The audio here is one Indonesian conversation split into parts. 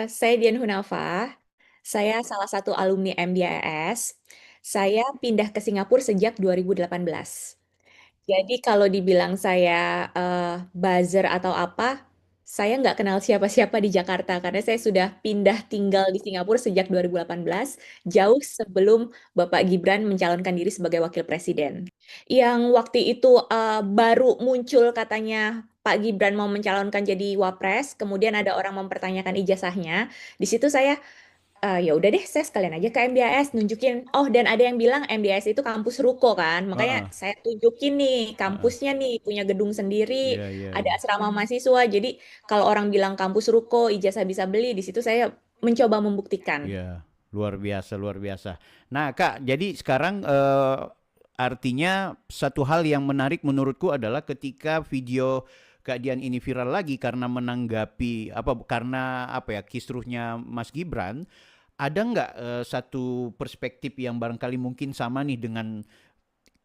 Saya Dian Hunafa. Saya salah satu alumni MDIS. Saya pindah ke Singapura sejak 2018. Jadi kalau dibilang saya buzzer atau apa, saya nggak kenal siapa-siapa di Jakarta karena saya sudah pindah tinggal di Singapura sejak 2018, jauh sebelum Bapak Gibran mencalonkan diri sebagai wakil presiden. Yang waktu itu baru muncul katanya Pak Gibran mau mencalonkan jadi wapres, kemudian ada orang mempertanyakan ijazahnya. Di situ saya ya udah deh, saya sekalian aja ke MDIS nunjukin. Oh, dan ada yang bilang MDIS itu kampus ruko kan. Makanya Heeh, saya tunjukin nih heeh. kampusnya nih punya gedung sendiri, Iya, iya, ada iya. asrama mahasiswa. Jadi kalau orang bilang kampus ruko, ijazah bisa beli, di situ saya mencoba membuktikan. Iya, luar biasa, luar biasa. Nah, Kak, jadi sekarang artinya satu hal yang menarik menurutku adalah ketika video Kak Dian ini viral lagi karena menanggapi karena apa ya kisruhnya Mas Gibran, ada nggak satu perspektif yang barangkali mungkin sama nih dengan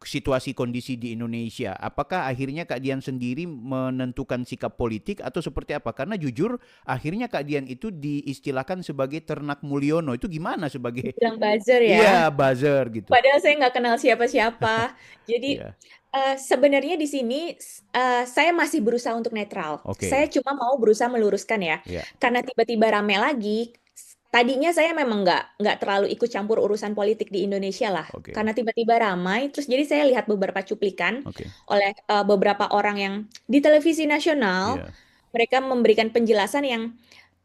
situasi kondisi di Indonesia. Apakah akhirnya Kak Dian sendiri menentukan sikap politik atau seperti apa? Karena jujur akhirnya Kak Dian itu diistilahkan sebagai ternak Mulyono. Itu gimana sebagai Bilang buzzer ya. iya buzzer gitu. Padahal saya nggak kenal siapa-siapa. Jadi Iya. sebenarnya di sini saya masih berusaha untuk netral. Saya Oke. cuma mau berusaha meluruskan ya. Iya. Karena tiba-tiba rame lagi. Tadinya saya memang nggak terlalu ikut campur urusan politik di Indonesia lah. Oke. Karena tiba-tiba ramai, terus jadi saya lihat beberapa cuplikan Oke. oleh beberapa orang yang di televisi nasional, Iya. mereka memberikan penjelasan yang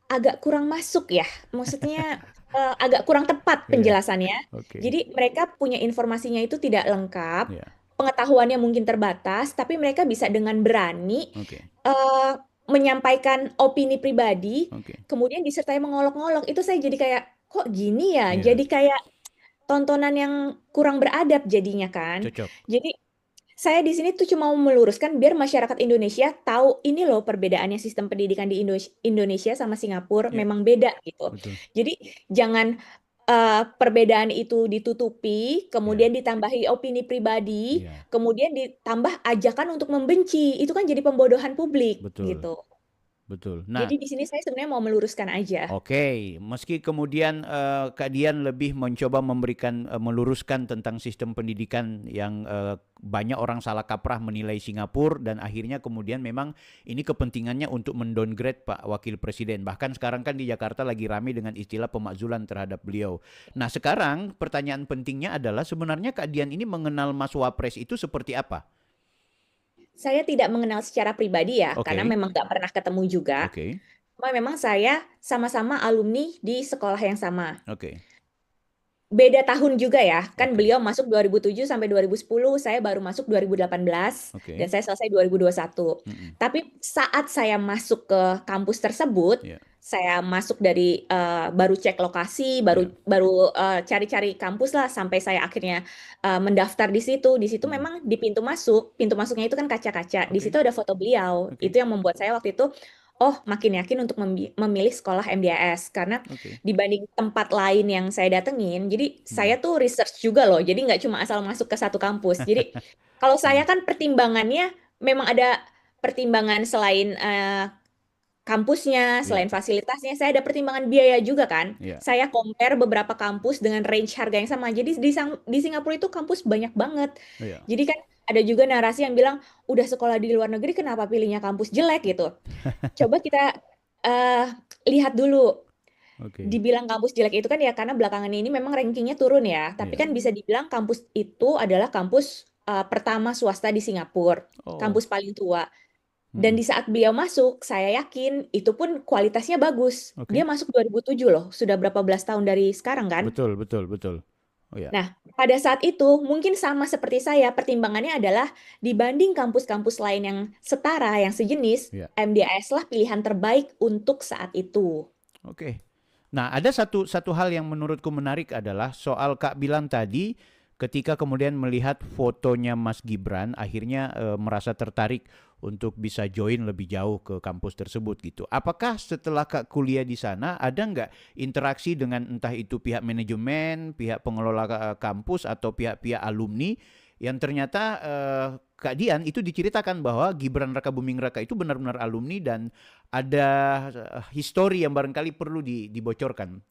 agak kurang masuk ya. Maksudnya agak kurang tepat Iya. penjelasannya. Oke. Jadi mereka punya informasinya itu tidak lengkap, Iya. pengetahuannya mungkin terbatas, tapi mereka bisa dengan berani Oke. eh, menyampaikan opini pribadi, Oke. kemudian disertai mengolok-ngolok. Itu saya jadi kayak, kok gini ya? Iya. Jadi kayak tontonan yang kurang beradab jadinya kan. Cocok. Jadi saya di sini tuh cuma mau meluruskan biar masyarakat Indonesia tahu ini loh perbedaannya sistem pendidikan di Indonesia sama Singapura Iya. memang beda gitu. Betul. Jadi jangan perbedaan itu ditutupi, Iya. kemudian ditambahi opini pribadi, Iya. kemudian ditambah ajakan untuk membenci. Itu kan jadi pembodohan publik Betul. gitu. Betul. Jadi Nah, di sini saya sebenarnya mau meluruskan aja. oke, meski kemudian Kak Dian lebih mencoba memberikan meluruskan tentang sistem pendidikan yang banyak orang salah kaprah menilai Singapura dan akhirnya kemudian memang ini kepentingannya untuk mendowngrade Pak Wakil Presiden. Bahkan sekarang kan di Jakarta lagi ramai dengan istilah pemakzulan terhadap beliau. Nah, sekarang pertanyaan pentingnya adalah sebenarnya Kak Dian ini mengenal Mas Wapres itu seperti apa? Saya tidak mengenal secara pribadi ya, karena Oke, memang nggak pernah ketemu juga. oke, Cuma memang saya sama-sama alumni di sekolah yang sama. oke, Beda tahun juga ya, kan oke, beliau masuk 2007 sampai 2010, saya baru masuk 2018, dan oke. saya selesai 2021. Mm-mm. Tapi saat saya masuk ke kampus tersebut, Ya, saya masuk dari baru cek lokasi, baru ya. baru cari-cari kampus lah sampai saya akhirnya mendaftar di situ. Di situ Mm. memang di pintu masuknya itu kan kaca-kaca. Di Oke, situ ada foto beliau. oke, Itu yang membuat saya waktu itu oh makin yakin untuk memilih sekolah MDIS karena oke. dibanding tempat lain yang saya datengin. Jadi Mm. saya tuh research juga loh. Jadi nggak cuma asal masuk ke satu kampus. Jadi kalau Mm. saya kan pertimbangannya memang ada pertimbangan selain kampusnya, Ya, selain fasilitasnya, saya ada pertimbangan biaya juga kan. ya, Saya compare beberapa kampus dengan range harga yang sama. Jadi di Singapura itu kampus banyak banget. ya. Jadi kan ada juga narasi yang bilang, udah sekolah di luar negeri kenapa pilihnya kampus jelek gitu. Coba kita eh, lihat dulu. Oke, Dibilang kampus jelek itu kan ya karena belakangan ini memang rankingnya turun ya. Tapi ya. kan bisa dibilang kampus itu adalah kampus pertama swasta di Singapura, Oh, kampus paling tua. Dan mm-mm. di saat beliau masuk, saya yakin itu pun kualitasnya bagus. Dia Oke. masuk 2007 loh, sudah berapa belas tahun dari sekarang kan? Betul, betul, betul. Oh ya, Nah, pada saat itu mungkin sama seperti saya, pertimbangannya adalah dibanding kampus-kampus lain yang setara, yang sejenis, ya. MDIS lah pilihan terbaik untuk saat itu. Oke. Nah, ada satu hal yang menurutku menarik adalah soal Kak bilang tadi ketika kemudian melihat fotonya Mas Gibran akhirnya merasa tertarik untuk bisa join lebih jauh ke kampus tersebut gitu. Apakah setelah Kak kuliah di sana ada nggak interaksi dengan entah itu pihak manajemen, pihak pengelola kampus atau pihak-pihak alumni yang ternyata Kak Dian itu diceritakan bahwa Gibran Rakabuming Raka itu benar-benar alumni dan ada histori yang barangkali perlu dibocorkan.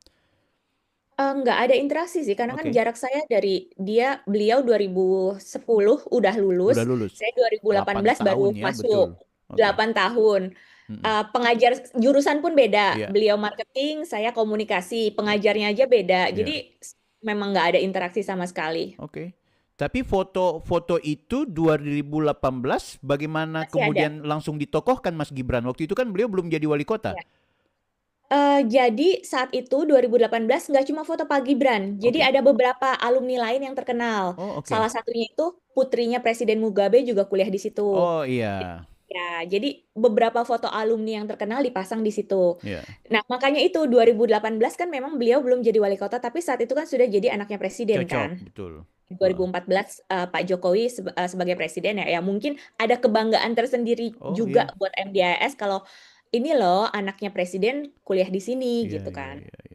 Nggak ada interaksi sih, karena kan Oke, jarak saya dari beliau 2010 udah udah lulus, lulus. saya 8 2018 baru tahun ya, betul. masuk, Oke. 8 tahun. Mm-mm. Pengajar jurusan pun beda, Iya, beliau marketing, saya komunikasi, iya, pengajarnya aja beda, iya. jadi memang nggak ada interaksi sama sekali. Oke. Tapi foto-foto itu 2018 bagaimana Masih ada. kemudian langsung ditokohkan Mas Gibran? Waktu itu kan beliau belum jadi wali kota. Ya. Jadi saat itu 2018 nggak cuma foto Pak Gibran, jadi Oke. ada beberapa alumni lain yang terkenal. Oh, oke. Salah satunya itu putrinya Presiden Mugabe juga kuliah di situ. Oh, iya. Ya, jadi beberapa foto alumni yang terkenal dipasang di situ. Iya. Nah, makanya itu 2018 kan memang beliau belum jadi wali kota, tapi saat itu kan sudah jadi anaknya presiden kan. Cocok, betul. Heeh. 2014 Pak Jokowi sebagai presiden ya, ya mungkin ada kebanggaan tersendiri Oh, juga iya. buat MDIS kalau ini loh anaknya presiden kuliah di sini Iya, gitu iya, kan. iya.